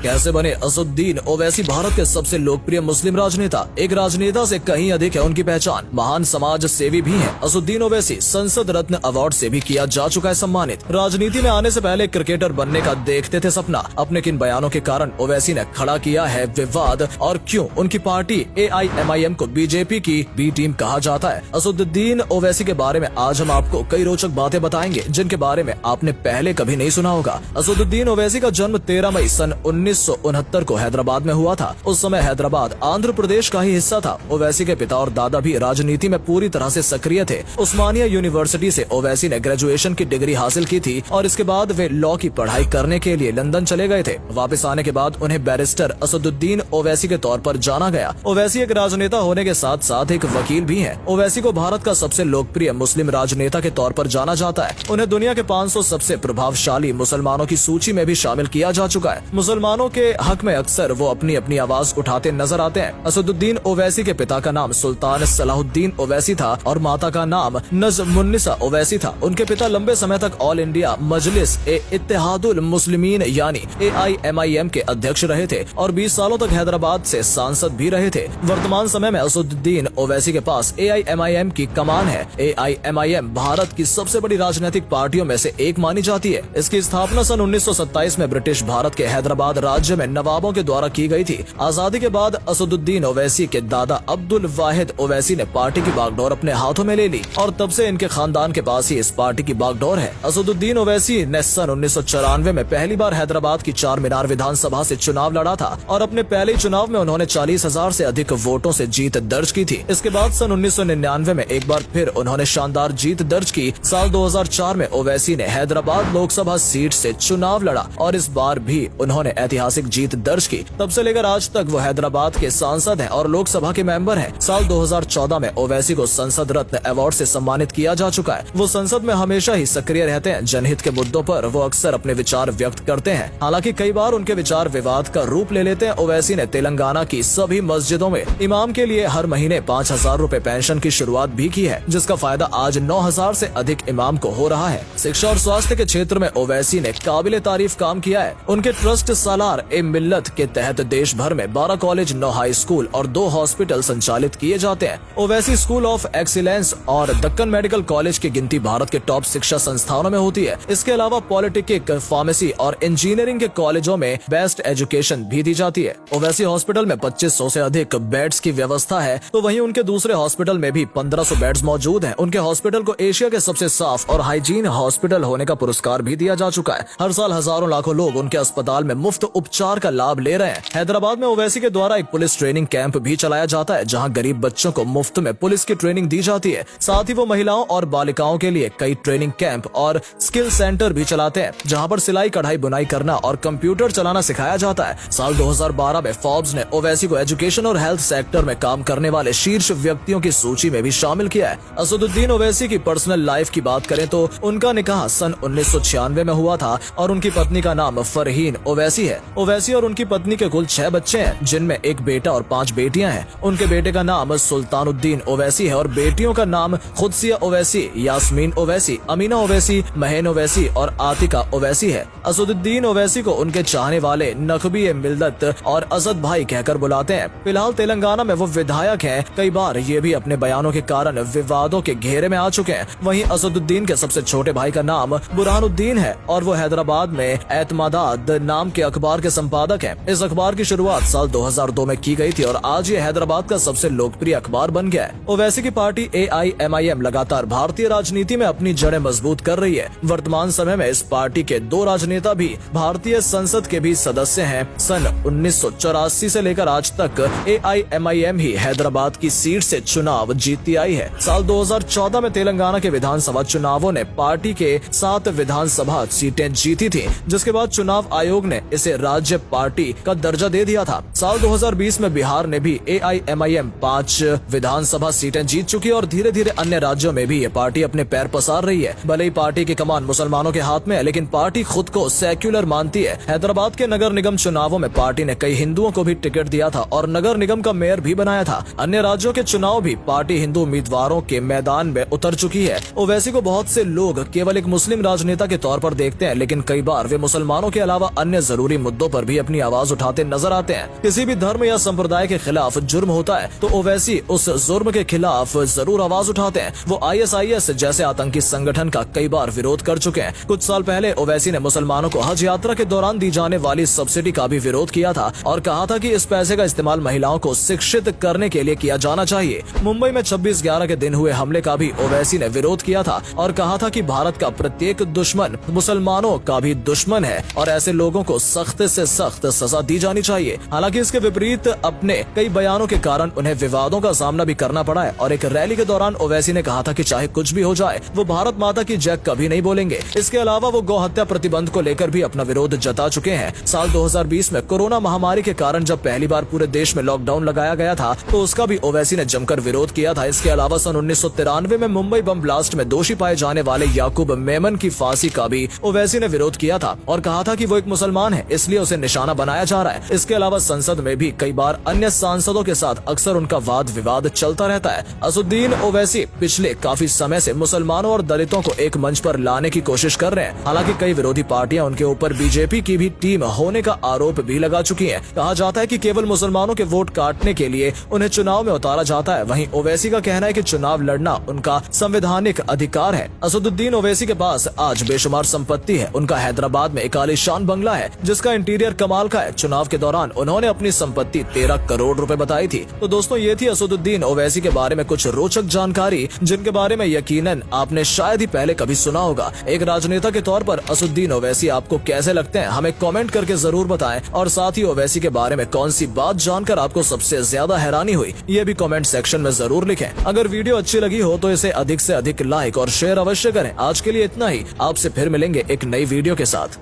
कैसे बने असदुद्दीन ओवैसी भारत के सबसे लोकप्रिय मुस्लिम राजनेता। एक राजनेता से कहीं अधिक है उनकी पहचान। महान समाज सेवी भी हैं। असदुद्दीन ओवैसी संसद रत्न अवार्ड से भी किया जा चुका है सम्मानित। राजनीति में आने से पहले क्रिकेटर बनने का देखते थे सपना। अपने किन बयानों के कारण ओवैसी ने खड़ा किया है विवाद और क्यों उनकी पार्टी AIMIM को बीजेपी की बी टीम कहा जाता है। असदुद्दीन ओवैसी के बारे में आज हम आपको कई रोचक बातें बताएंगे जिनके बारे में आपने पहले कभी नहीं सुना होगा। असदुद्दीन ओवैसी का जन्म 13 मई सन 1969 को हैदराबाद में हुआ था। उस समय हैदराबाद आंध्र प्रदेश का ही हिस्सा था। ओवैसी के पिता और दादा भी राजनीति में पूरी तरह से सक्रिय थे। उस्मानिया यूनिवर्सिटी से ओवैसी ने ग्रेजुएशन की डिग्री हासिल की थी और इसके बाद वे लॉ की पढ़ाई करने के लिए लंदन चले गए थे। वापस आने के बाद उन्हें बैरिस्टर असदुद्दीन ओवैसी के तौर पर जाना गया। ओवैसी एक राजनेता होने के साथ साथ एक वकील भी हैं। ओवैसी को भारत का सबसे लोकप्रिय मुस्लिम राजनेता के तौर पर जाना जाता है। उन्हें दुनिया के 500 सबसे प्रभावशाली मुसलमानों की सूची में भी शामिल किया जा चुका है। मुसलमानों के हक में अक्सर वो अपनी अपनी आवाज उठाते नजर आते हैं। असदुद्दीन ओवैसी के पिता का नाम सुल्तान सलाहुद्दीन ओवैसी था और माता का नाम नजमुन्निसा ओवैसी था। उनके पिता लंबे समय तक ऑल इंडिया मजलिस ए इत्तेहादुल मुस्लिमीन यानी AIMIM के अध्यक्ष रहे थे और 20 सालों तक हैदराबाद से सांसद भी रहे थे। वर्तमान समय में असदुद्दीन ओवैसी के पास AIMIM की कमान है। AIMIM भारत की सबसे बड़ी राजनीतिक पार्टियों में से एक मानी जाती है। इसकी स्थापना सन 1927 में ब्रिटिश भारत के हैदराबाद राज्य में नवाबों के द्वारा की गई थी। आजादी के बाद असदुद्दीन ओवैसी के दादा अब्दुल वाहिद ओवैसी ने पार्टी की बागडोर अपने हाथों में ले ली और तब से इनके खानदान के पास ही इस पार्टी की बागडोर है। असदुद्दीन ओवैसी ने सन 1994 में पहली बार हैदराबाद की चार मीनार विधानसभा से चुनाव लड़ा था और अपने पहले चुनाव में उन्होंने 40,000 से अधिक वोटों से जीत दर्ज की थी। इसके बाद सन 1999 में एक बार फिर उन्होंने शानदार जीत दर्ज की। साल 2004 में ओवैसी ने हैदराबाद लोकसभा सीट से चुनाव लड़ा और इस बार भी उन्होंने ऐतिहासिक जीत दर्ज की। तब से लेकर आज तक वो हैदराबाद के सांसद हैं और लोकसभा के मेंबर हैं। साल 2014 में ओवैसी को संसद रत्न अवार्ड से सम्मानित किया जा चुका है। वो संसद में हमेशा ही सक्रिय रहते हैं। जनहित के मुद्दों पर वो अक्सर अपने विचार व्यक्त करते हैं। हालांकि कई बार उनके विचार विवाद का रूप ले लेते हैं। ओवैसी ने तेलंगाना की सभी मस्जिदों में इमाम के लिए हर महीने 5,000 रूपए पेंशन की शुरुआत भी की है, जिसका फायदा आज 9,000 से अधिक इमाम को हो रहा है। शिक्षा और स्वास्थ्य के क्षेत्र में ओवैसी ने काबिले तारीफ काम किया है। उनके ट्रस्ट सालार ए मिल्लत के तहत देश भर में 12 कॉलेज, 9 हाई स्कूल और 2 हॉस्पिटल संचालित किए जाते हैं। ओवैसी स्कूल ऑफ एक्सीलेंस और दक्कन मेडिकल कॉलेज की गिनती भारत के टॉप शिक्षा संस्थानों में होती है। इसके अलावा पॉलिटेक्निक, फार्मेसी और इंजीनियरिंग के कॉलेजों में बेस्ट एजुकेशन भी दी जाती है। ओवैसी हॉस्पिटल में 2500 से अधिक बेड्स की व्यवस्था है, तो वहीं उनके दूसरे हॉस्पिटल में भी 1500 बेड्स मौजूद हैं। उनके हॉस्पिटल को एशिया के सबसे साफ और हाइजीन हॉस्पिटल होने का पुरस्कार भी दिया जा चुका है। हर साल हजारों लाखों लोग उनके अस्पताल में मुफ्त उपचार का लाभ ले रहे हैं। हैदराबाद में ओवैसी के द्वारा एक पुलिस ट्रेनिंग कैंप भी चलाया जाता है, जहां गरीब बच्चों को मुफ्त में पुलिस की ट्रेनिंग दी जाती है। साथ ही वो महिलाओं और बालिकाओं के लिए कई ट्रेनिंग कैंप और स्किल सेंटर भी चलाते हैं, जहां पर सिलाई, कढ़ाई, बुनाई करना और कंप्यूटर चलाना सिखाया जाता है। साल 2012 में फोर्ब्स ने ओवैसी को एजुकेशन और हेल्थ सेक्टर में काम करने वाले शीर्ष व्यक्तियों की सूची में भी शामिल किया है। असदुद्दीन ओवैसी की पर्सनल लाइफ की बात करें तो उनका निकाह सन 1996 में हुआ था और उनकी पत्नी का नाम फरहीन ओवैसी है। ओवैसी और उनकी पत्नी के कुल 6 बच्चे हैं, जिनमें एक बेटा और 5 बेटियां हैं। उनके बेटे का नाम सुल्तानुद्दीन ओवैसी है और बेटियों का नाम खुदसिया ओवैसी, यास्मीन ओवैसी, अमीना ओवैसी, महन ओवैसी और आतिका ओवैसी है। असदुद्दीन ओवैसी को उनके चाहने वाले नकबी ए मिल्लत और असद भाई कहकर बुलाते हैं। फिलहाल तेलंगाना में वो विधायक हैं। कई बार ये भी अपने बयानों के कारण विवादों के घेरे में आ चुके हैं। वहीं असदुद्दीन के सबसे छोटे भाई का नाम बुरहानुद्दीन है और वो हैदराबाद में एतमादाद नाम के अखबार के संपादक हैं। इस अखबार की शुरुआत साल 2002 में की गई थी और आज ये हैदराबाद का सबसे लोकप्रिय अखबार बन गया है। ओवैसी की पार्टी AIMIM लगातार भारतीय राजनीति में अपनी जड़ें मजबूत कर रही है। वर्तमान समय में इस पार्टी के 2 राजनेता भी भारतीय संसद के भी सदस्य हैं। सन 1984 से लेकर आज तक AIMIM ही हैदराबाद की सीट से चुनाव जीतती आई है। साल 2014 में तेलंगाना के विधानसभा चुनावों ने पार्टी के 7 विधानसभा सीटें जीती थी, जिसके बाद चुनाव आयोग ने इसे राज्य पार्टी का दर्जा दे दिया था। साल 2020 में बिहार ने भी AIMIM 5 विधानसभा सीटें जीत चुकी और धीरे धीरे अन्य राज्यों में भी ये पार्टी अपने पैर पसार रही है। भले ही पार्टी की कमान मुसलमानों के हाथ में है, लेकिन पार्टी खुद को सेक्युलर मानती है। हैदराबाद के नगर निगम चुनावों में पार्टी ने कई हिंदुओं को भी टिकट दिया था और नगर निगम का मेयर भी बनाया था। अन्य राज्यों के चुनाव भी पार्टी हिंदू उम्मीदवारों के मैदान में उतर चुकी है। ओवैसी को बहुत से लोग केवल एक मुस्लिम राजनेता के तौर पर देखते हैं, लेकिन कई बार वे मुसलमानों के अलावा अन्य जरूरी मुद्दों मुद्दों पर भी अपनी आवाज उठाते नजर आते हैं। किसी भी धर्म या संप्रदाय के खिलाफ जुर्म होता है तो ओवैसी उस जुर्म के खिलाफ जरूर आवाज उठाते हैं। वो ISIS जैसे आतंकी संगठन का कई बार विरोध कर चुके हैं। कुछ साल पहले ओवैसी ने मुसलमानों को हज यात्रा के दौरान दी जाने वाली सब्सिडी का भी विरोध किया था और कहा था कि इस पैसे का इस्तेमाल महिलाओं को शिक्षित करने के लिए किया जाना चाहिए। मुंबई में 26/11 के दिन हुए हमले का भी ओवैसी ने विरोध किया था और कहा था कि भारत का प्रत्येक दुश्मन मुसलमानों का भी दुश्मन है और ऐसे लोगों को सख्त से सख्त सजा दी जानी चाहिए। हालांकि इसके विपरीत अपने कई बयानों के कारण उन्हें विवादों का सामना भी करना पड़ा है और एक रैली के दौरान ओवैसी ने कहा था कि चाहे कुछ भी हो जाए वो भारत माता की जय कभी नहीं बोलेंगे। इसके अलावा वो गौ हत्या प्रतिबंध को लेकर भी अपना विरोध जता चुके हैं। साल 2020 में कोरोना महामारी के कारण जब पहली बार पूरे देश में लॉकडाउन लगाया गया था तो उसका भी ओवैसी ने जमकर विरोध किया था। इसके अलावा सन 1993 में मुंबई बम ब्लास्ट में दोषी पाए जाने वाले याकूब मेमन की फांसी का भी ओवैसी ने विरोध किया था और कहा था कि वो एक मुसलमान है इसलिए उसे निशाना बनाया जा रहा है। इसके अलावा संसद में भी कई बार अन्य सांसदों के साथ अक्सर उनका वाद विवाद चलता रहता है। असदुद्दीन ओवैसी पिछले काफी समय से मुसलमानों और दलितों को एक मंच पर लाने की कोशिश कर रहे हैं। हालांकि कई विरोधी पार्टियां उनके ऊपर बीजेपी की भी टीम होने का आरोप भी लगा चुकी हैं। कहा जाता है कि केवल मुसलमानों के वोट काटने के लिए उन्हें चुनाव में उतारा जाता है। वहीं ओवैसी का कहना है कि चुनाव लड़ना उनका संवैधानिक अधिकार है। असदुद्दीन ओवैसी के पास आज बेशुमार संपत्ति है। उनका हैदराबाद में एक आलीशान बंगला है जिसका इंटीरियर कमाल का है। चुनाव के दौरान उन्होंने अपनी संपत्ति 13 करोड़ रुपए बताई थी। तो दोस्तों ये थी असदुद्दीन ओवैसी के बारे में कुछ रोचक जानकारी जिनके बारे में यकीनन आपने शायद ही पहले कभी सुना होगा। एक राजनेता के तौर पर असदुद्दीन ओवैसी आपको कैसे लगते हैं हमें कमेंट करके जरूर बताएं और साथ ही ओवैसी के बारे में कौन सी बात जानकर आपको सबसे ज्यादा हैरानी हुई ये भी कमेंट सेक्शन में जरूर लिखें। अगर वीडियो अच्छी लगी हो तो इसे अधिक से अधिक लाइक और शेयर अवश्य करें। आज के लिए इतना ही, आपसे फिर मिलेंगे एक नई वीडियो के साथ।